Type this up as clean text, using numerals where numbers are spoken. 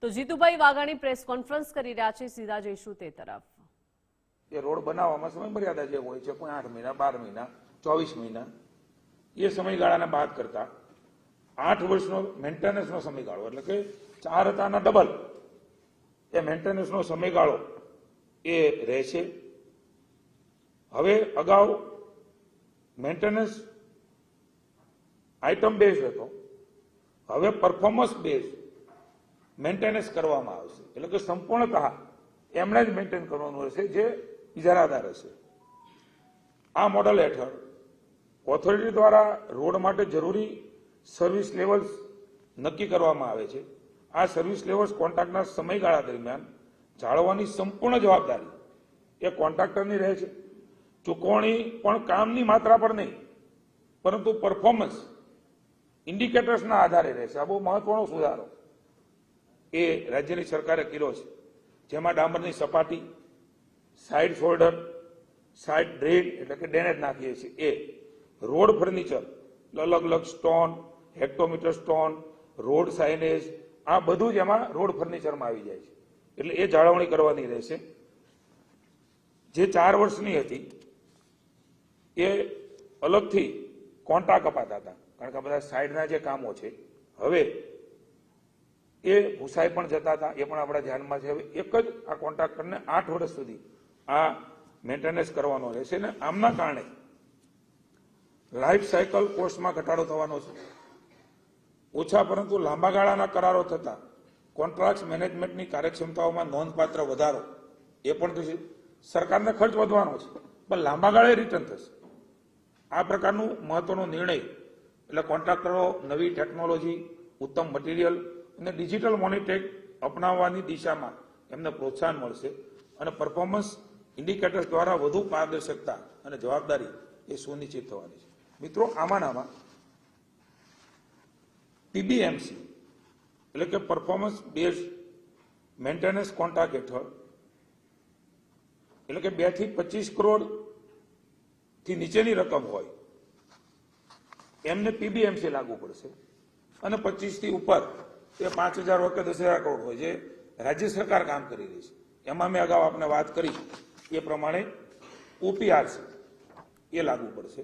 તો Jitubhai Vaghani press conference કરી રહ્યા છે, સીધા જઈશું તે તરફ। એ રોડ બનાવવામાં સમય મર્યાદા જે હોય છે, કોઈ 8 મહિના, 12 મહિના, 24 મહિના, એ સમયગાળાને બાદ કરતા 8 વર્ષનો મેન્ટેનન્સનો સમયગાળો, એટલે કે 4 હતાના ડબલ એ મેન્ટેનન્સનો સમયગાળો એ રહેશે। હવે અગાઉ મેન્ટેનન્સ આઇટમ બેઝ હતો, હવે પરફોર્મન્સ બેઝ મેન્ટેનન્સ કરવામાં આવશે, એટલે કે સંપૂર્ણતઃ એમણે જ મેન્ટેન કરવાનું રહેશે જે ઇજારાદાર હશે। આ મોડલ હેઠળ ઓથોરિટી દ્વારા રોડ માટે જરૂરી સર્વિસ લેવલ્સ નક્કી કરવામાં આવે છે। આ સર્વિસ લેવલ્સ કોન્ટ્રાક્ટના સમયગાળા દરમિયાન જાળવવાની સંપૂર્ણ જવાબદારી એ કોન્ટ્રાક્ટરની રહે છે। ચૂકવણી પણ કામની માત્રા પર નહીં, પરંતુ પરફોર્મન્સ ઇન્ડિકેટર્સના આધારે રહેશે। આ બહુ મહત્વનો સુધારો એ રાજ્યની સરકારે કર્યો છે, જેમાં ડામરની સપાટી, સાઇડ શોલ્ડર, સાઇડ ડ્રેન એટલે કે ડ્રેનેજ નાખીએ છીએ એ, રોડ ફર્નિચર, અલગ અલગ સ્ટોન, હેક્ટોમીટર સ્ટોન, રોડ સાઇનેજ, આ બધું જ એમાં રોડ ફર્નિચરમાં આવી જાય છે, એટલે એ જાળવણી કરવાની રહેશે। જે 4 વર્ષની હતી એ અલગથી કોન્ટ્રાક્ટ અપાતા હતા, કારણ કે બધા સાઈડના જે કામો છે હવે એ ભૂસાઈ પણ જતા હતા, એ પણ આપણા ધ્યાનમાં છે। હવે એક જ આ કોન્ટ્રાક્ટરને 8 વર્ષ સુધી આ મેન્ટેનન્સ કરવાનો રહેશે ને આમના કારણે લાઈફ સાયકલ કોસ્ટમાં ઘટાડો થવાનો છે। ઓછા પરંતુ લાંબા ગાળાના કરારો થતા કોન્ટ્રાક્ટ મેનેજમેન્ટની કાર્યક્ષમતાઓમાં નોંધપાત્ર વધારો એ પણ થશે। સરકારને ખર્ચ વધવાનો છે પણ લાંબા ગાળે રિટર્ન થશે। આ પ્રકારનું મહત્વનો નિર્ણય એટલે કોન્ટ્રાક્ટરો નવી ટેકનોલોજી, ઉત્તમ મટીરિયલ અને ડિજિટલ મોનિટરિંગ અપનાવવાની દિશામાં એમને પ્રોત્સાહન મળશે અને પરફોર્મન્સ ઇન્ડિકેટર્સ દ્વારા વધુ પારદર્શકતા અને જવાબદારી એ સુનિશ્ચિત થવાની છે। મિત્રો, આમાં પીબીએમસી એટલે કે પરફોર્મન્સ બેઝ મેન્ટેનન્સ કોન્ટ્રાક્ટ હેઠળ એટલે કે 2 થી 25 કરોડ થી નીચેની રકમ હોય એમને પીબીએમસી લાગુ પડશે અને 25 થી ઉપર એ 5,000 હોય કે 10,000 કરોડ હોય જે રાજ્ય સરકાર કામ કરી રહી છે એમાં મેં અગાઉ આપને વાત કરી એ પ્રમાણે ઓપીઆરસી એ લાગુ પડશે।